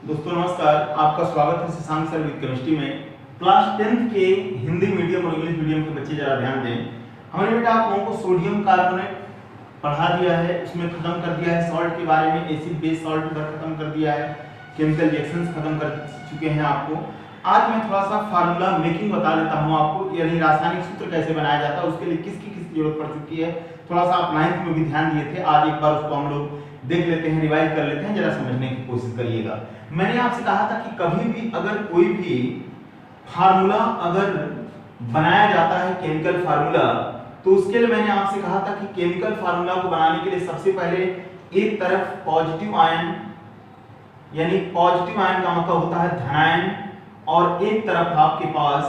दोस्तों नमस्कार, आपका स्वागत है शशांक सर विद केमिस्ट्री में। क्लास 10th के हिंदी मीडियम और इंग्लिश मीडियम के बच्चे जरा ध्यान दें। हमने बेटा आप लोगों को सोडियम कार्बोनेट पढ़ा दिया है, उसमें खत्म कर दिया है सॉल्ट के बारे में, एसिड बेस सॉल्ट उधर खत्म कर दिया है, केमिकल रिएक्शंस खत्म कर चुके हैं आपको। आज मैं थोड़ा सा फार्मूला मेकिंग बता देता हूँ आपको, यानी रासायनिक सूत्र कैसे बनाया जाता है, उसके लिए किसकी जरूरत पड़ चुकी है। थोड़ा सा आप 9th में भी ध्यान दिए थे, आज एक बार उसको हम लोग देख लेते हैं, रिवाइज कर लेते हैं, जरा समझने की कोशिश करिएगा। मैंने आपसे कहा था कि कभी भी अगर कोई भी फार्मूला अगर बनाया जाता है केमिकल फार्मूला, तो उसके लिए मैंने आपसे कहा था कि केमिकल फार्मूला को बनाने के लिए सबसे पहले एक तरफ पॉजिटिव आयन, यानी पॉजिटिव आयन का मतलब होता है धनायन, और एक तरफ आपके पास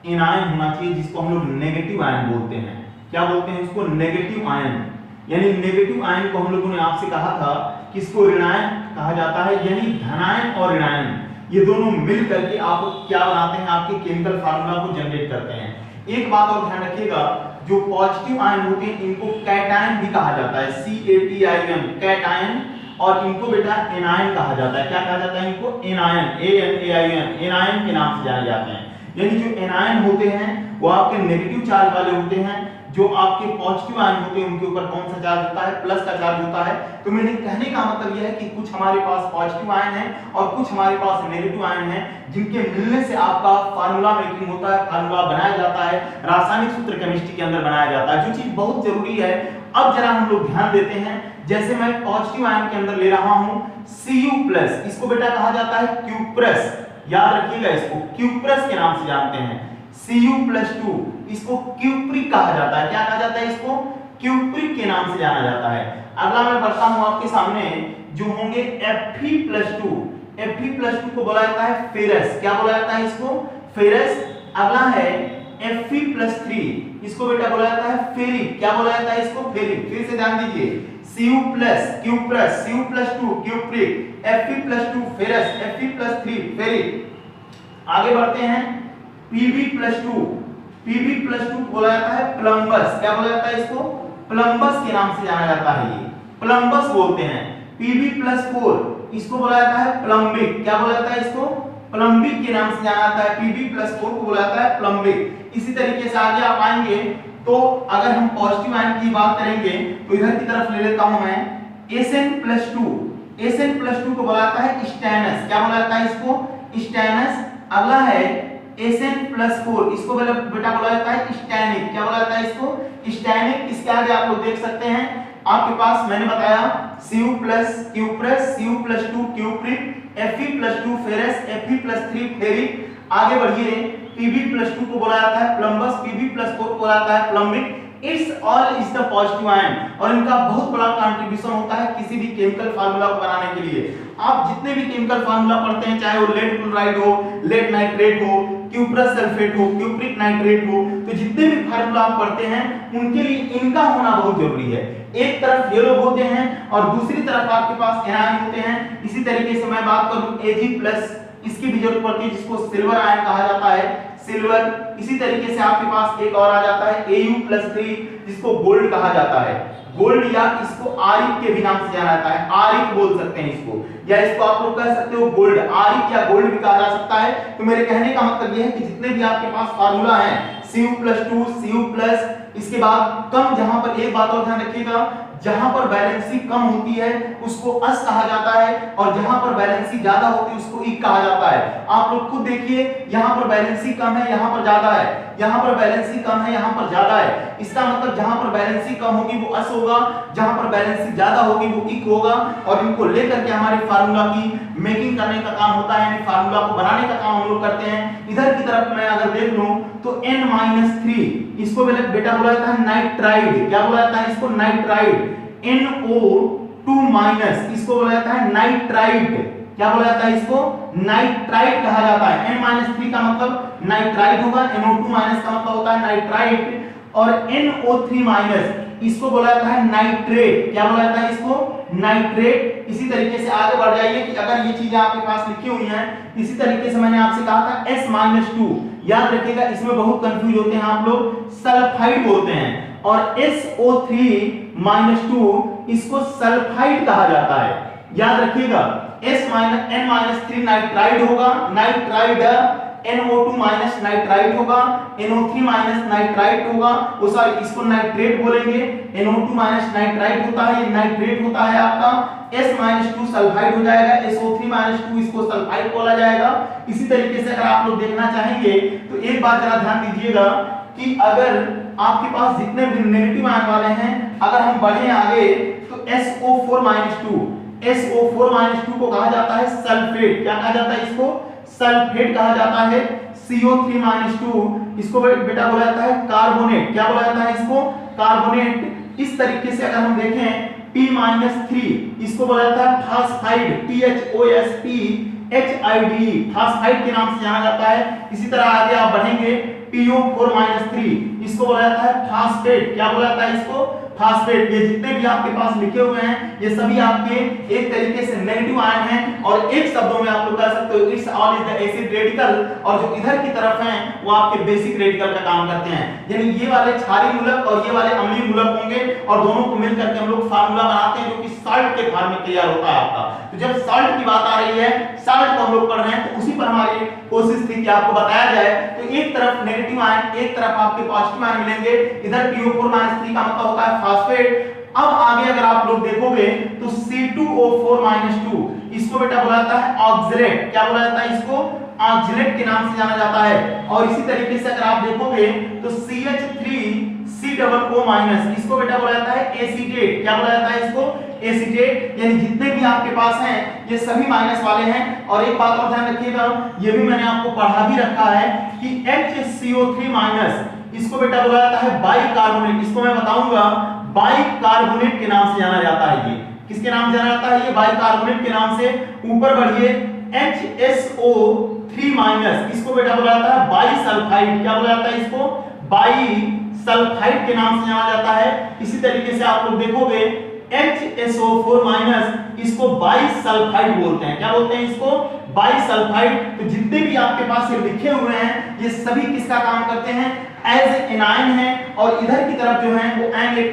एनायन होना चाहिए जिसको हम लोग नेगेटिव आयन बोलते हैं। क्या बोलते हैं इसको? Negative ion. यानी नेगेटिव आयन को हम लोगों ने आपसे कहा था कि इसको ऋणायन कहा जाता है, यानी धनायन और ऋणायन ये दोनों मिल करके आप क्या बनाते हैं, आपके केमिकल फार्मूला को जनरेट करते हैं। एक बात और ध्यान रखिएगा, जो पॉजिटिव आयन होते हैं इनको कैटायन भी कहा जाता है, CATION कैटायन, और इनको बेटा एनायन कहा जाता है। क्या कहा जाता है इनको? एनायन, ANAIN, एनायन के नाम से जाने जाते हैं। यानी जो एनायन होते हैं वो आपके नेगेटिव चार्ज वाले होते हैं, जो आपके पॉजिटिव आयन होते हैं उनके ऊपर कौन सा चार्ज होता है? प्लस का चार्ज होता है। तो मैंने कहने का मतलब यह है कि कुछ हमारे पास पॉजिटिव आयन है और कुछ हमारे पास नेगेटिव आयन है, जिनके मिलने से आपका फार्मूला मेकिंग होता है, फार्मूला बनाया जाता है, रासायनिक सूत्र केमिस्ट्री के अंदर बनाया जाता है, जो चीज बहुत जरूरी है। अब जरा हम लोग ध्यान देते हैं, जैसे मैं पॉजिटिव आयन के अंदर ले रहा हूं Cu+, इसको बेटा कहा जाता है क्यूप्रस, याद रखिएगा इसको क्यूप्रस के नाम से जानते हैं। Cu+2 इसको क्यूप्रिक कहा जाता है। क्या कहा जाता है इसको? क्यूप्रिक के नाम से जाना जाता है। अगला मैं बढ़ता हूं आपके सामने, जो होंगे Fe+2, Fe+2 को बोला जाता है फेरस। क्या बोला जाता है इसको? फेरस। अगला है Fe+3, इसको बेटा बोला जाता है फेरिक। क्या बोला जाता है इसको? फेरिक। फिर से ध्यान दीजिए, Cu+ cuprous, Cu+2 cupric, Fe+2 ferrous, Fe+3 ferric. आगे बढ़ते हैं Pb+2, Pb+2 बोला जाता है प्लम्बस। क्या बोला जाता है इसको? प्लम्बस के नाम से जाना जाता है, ये प्लम्बस बोलते हैं। Pb+4 इसको बोला जाता है प्लम्बिक। क्या बोला जाता है इसको? प्लम्बिक के नाम से जाना जाता है। Pb+4 को बोला जाता है प्लम्बिक। इसी तरीके से आगे आप आएंगे तो अगर हम पॉजिटिव आयन की बात करेंगे तो इधर की तरफ ले लेता हूं मैं Sn+2, Sn+2 को बोला जाता है स्टैनस। क्या बोला जाता है इसको? स्टैनस। अगला है Sn+4, इसको बेटा बोला जाता है स्टैनिक। क्या बोला जाता है इसको? स्टैनिक। इसके आगे आप लोग देख सकते हैं, आपके पास मैंने बताया Cu+ cuprous, Cu+2 cupric, Fe+2 ferrous, Fe+3 ferric. आगे बढ़िए, Pb+2 को बोला जाता है प्लम्बस, Pb+4 को बोला जाता है plumbic. It's all is the positive ion, और इनका बहुत बड़ा कंट्रीब्यूशन होता है किसी भी केमिकल फार्मूला को बनाने के लिए। आप जितने भी केमिकल फार्मूला पढ़ते हैं, चाहे वो लेड क्लोराइड हो, लेड नाइट्रेट हो, क्यूप्रस सल्फेट हो, क्यूप्रिक नाइट्रेट हो, तो जितने भी फार्मूला आप पढ़ते हैं उनके लिए इनका होना बहुत जरूरी है। एक तरफ ये लोग होते हैं और दूसरी तरफ आपके पास एनायन होते हैं। इसी तरीके से मैं बात करूं Ag+, इसकी भी जरूरत पड़ती है, जिसको सिल्वर आयन कहा जाता है, सिल्वर। इसी तरीके से आपके पास एक और आ जाता है Au+3, जिसको गोल्ड कहा जाता है, गोल्ड, या इसको आरिक के भी नाम से जाना जाता है, आरिक बोल सकते हैं इसको, या इसको आप लोग कह सकते हो गोल्ड, आरिक या गोल्ड भी कहा जा सकता है। तो मेरे कहने का मतलब यह है कि जितने भी आपके पास फार्मूला है Cu+2, Cu+, इसके बाद कम, जहां पर एक बात और ध्यान रखिएगा, जहां पर वैलेंसी कम होती है उसको अस कहा जाता है, और जहां पर वैलेंसी ज्यादा होती है उसको इक कहा जाता है। आप लोग खुद देखिए, यहां पर वैलेंसी कम है, यहां पर ज्यादा है, यहां पर वैलेंसी कम है, यहां पर ज्यादा है। इसका मतलब जहां पर वैलेंसी कम होगी वो अस होगा, जहां पर वैलेंसी ज्यादा होगी वो इक होगा, और इनको लेकर के हमारे फार्मूला की मेकिंग करने का काम होता है, यानी फार्मूला को बनाने का काम हम लोग करते हैं। इधर की तरफ मैं अगर देख लूं तो N-3, इसको बेटा बोला जाता है नाइट्राइड। क्या बोला जाता है इसको? नाइट्राइड। NO2-, इसको बोला जाता है नाइट्राइट। क्या बोला जाता है इसको? नाइट्राइट कहा जाता है। N-3 का मतलब नाइट्राइट होगा, NO2- का मतलब होता है नाइट्राइट, और NO3- इसको बोला जाता है नाइट्रेट। क्या बोला जाता है इसको? नाइट्रेट। इसी तरीके से आगे बढ़ जाइए कि अगर ये चीजें आपके पास लिखी हुई हैं, इसी तरीके से मैंने आपसे कहा था S-2, याद रखिएगा, इसमें बहुत कंफ्यूज होते हैं आप लोग, सल्फाइड बोलते हैं, और SO3-2 इसको सल्फाइड कहा जाता है। याद रखिएगा N-3 नाइट्राइड होगा, नाइट्राइड NO2 माइनस नाइट्राइट होगा, NO3 माइनस नाइट्राइट होगा, वो सॉरी इसको नाइट्रेट बोलेंगे, NO2 माइनस नाइट्राइट होता है, ये नाइट्रेट होता है आपका, S-2 सल्फाइड हो जाएगा, SO3-2 इसको सल्फाइड बोला जाएगा। इसी तरीके से अगर आप लोग देखना चाहेंगे तो एक बात जरा ध्यान दीजिएगा कि अगर आपके पास जितने भी नेगेटिव आयन वाले हैं, अगर हम बढ़े आगे तो SO4-2 को कहा जाता है सल्फेट। क्या कहा जाता है इसको? सल्फेट कहा जाता है। CO3-2 इसको बेटा बोला जाता है कार्बोनेट। क्या बोला जाता है इसको? कार्बोनेट। इस तरीके से अगर हम देखें P-3 इसको बोला जाता है फास्फाइड, THOSPHIDE, फास्फाइड के नाम से जाना जाता है। इसी तरह आगे आप बढ़ेंगे PO4-3 इसको बोला जाता है फास्फेट। क्या बोला जाता है इसको? फास्फेट। ये जितने भी आपके पास लिखे हुए हैं ये सभी आपके एक तरीके से नेगेटिव आयन हैं और एक शब्दों में आप लोग कह सकते हो it's all is the acid radical, और जो इधर की तरफ हैं वो आपके बेसिक रेडिकल का काम करते हैं। यानी ये वाले क्षारीय मूलक और ये वाले अम्लीय मूलक होंगे और दोनों को मिलकर के हम लोग फार्मूला बनाते हैं जो कि साल्ट के फॉर्म में तैयार होता है आपका। तो जब साल्ट की बात आ रही है, साल्ट को हम लोग पढ़ रहे हैं, तो उसी पर हमारी कोशिश थी कि आपको बताया जाए। तो एक तरफ नेगेटिव आयन, एक तरफ आपके पॉजिटिव आयन मिलेंगे। इधर PO4-3 का मतलब होता है फास्फेट। अब आगे अगर आप लोग देखोगे तो C2O4-2 इसको बेटा बोला जाता है ऑक्सलेट। क्या बोला जाता है इसको? ऑक्सलेट के नाम से जाना जाता है। और इसी तरीके से अगर आप देखोगे तो CH3COO- इसको बेटा बोला जाता है एसीटेट। क्या बोला जाता है इसको? एसीटेट। यानी जितने भी आपके पास हैं ये सभी माइनस वाले हैं। और एक बात और ध्यान रखिएगा, ये भी मैंने आपको पढ़ा भी रखा है कि HCO3- इसको बेटा बोला जाता है बाइकार्बोनेट। इसको मैं बताऊंगा, बाइकार्बोनेट के नाम से जाना जाता है। ये किसके नाम से जाना जाता है? ये बाइकार्बोनेट के नाम से। ऊपर बढ़िए HSO3- इसको बेटा बोला जाता है बाइसल्फाइड। क्या बोला जाता है इसको? बाइसल्फाइड के नाम से जाना जाता है। इसी तरीके से आप लोग देखोगे HSO4- इसको बाइसल्फाइड बोलते हैं। क्या बोलते हैं इसको? बाइसल्फाइड। तो जितने भी आपके पास ये लिखे हुए हैं ये सभी किसका काम करते हैं? एज एनायन है। और इधर की तरफ जो है वो एज ए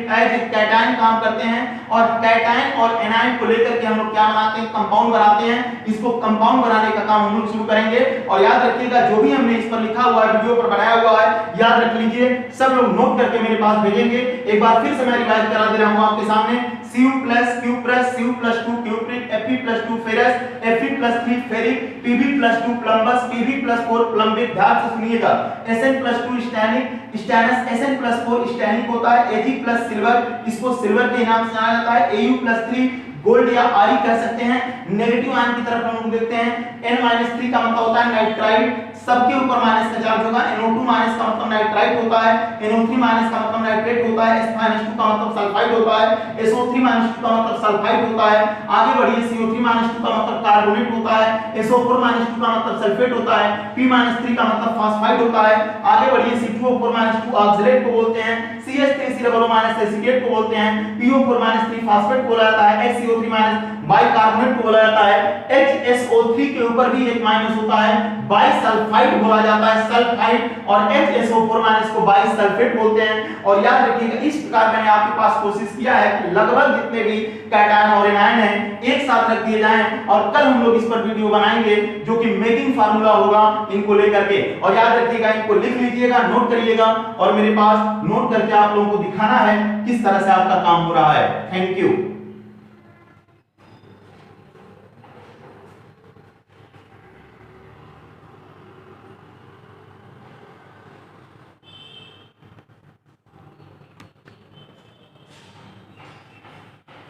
कैटायन काम करते हैं। और कैटायन और एनायन को लेकर के हम लोग क्या बनाते हैं? कंपाउंड बनाते हैं। इसको कंपाउंड बनाने का काम हम लोग शुरू करेंगे। और याद रखिएगा जो भी हमने इस पर लिखा हुआ है, वीडियो पर बनाया हुआ है, याद रख लीजिए। सब लोग नोट करके मेरे पास भेजेंगे। एक बार फिर से मैं रिवाइज करा दे रहा हूं आपके सामने। Cu+Cu+Cu+2 cupric, Fe+2 ferrous, Fe+3 ferric, Pb+2 प्लम्बस, Pb+4 प्लम्बिक। ध्यान से सुनिएगा। Sn+2 stannic, stannous, Sn+4 stannic होता है। Ag+ सिल्वर, इसको सिल्वर के नाम से जाना जाता है। Au+3 गोल्ड या आरी कह सकते हैं। नेगेटिव आयन की तरफ हम लोग देखते हैं। N-3 का मतलब होता है नाइट्राइट, सबके ऊपर माइनस का चार्ज होगा। NO2- का मतलब नाइट्राइट होता है। NO3- का मतलब नाइट्रेट होता है। S-2 का मतलब सल्फाइड होता है। SO3- का मतलब सल्फाइड होता है। आगे बढ़िए CO3- का मतलब कार्बोनेट होता है। SO4- का मतलब सल्फेट होता है। P-3 का मतलब फास्फाइड होता है। आगे बढ़िए C2O4- ऑक्सलेट को बोलते हैं। CH3COO- एसीटेट को बोलते हैं। PO4- फास्फेट को बोला जाता है। HCO3- बाइकार्बोनेट को बोला जाता है। HSO3 के ऊपर भी एक माइनस होता है, बाइसल्फाइड बोला जाता है, सल्फाइड। और HSO4- को बाइसल्फेट बोलते हैं। और याद रखिएगा इस प्रकार मैंने आपके पास कोशिश किया है कि लगभग जितने भी कैटायन और एनायन हैं एक साथ रख दिए जाएं। और कल हम लोग इस पर वीडियो बनाएंगे जो कि मेकिंग फार्मूला होगा इनको लेकर के। और याद रखिएगा इनको लिख लीजिएगा, नोट करिएगा, और मेरे पास नोट करके आप लोगों को दिखाना है किस तरह से आपका काम हो रहा है। Thank you.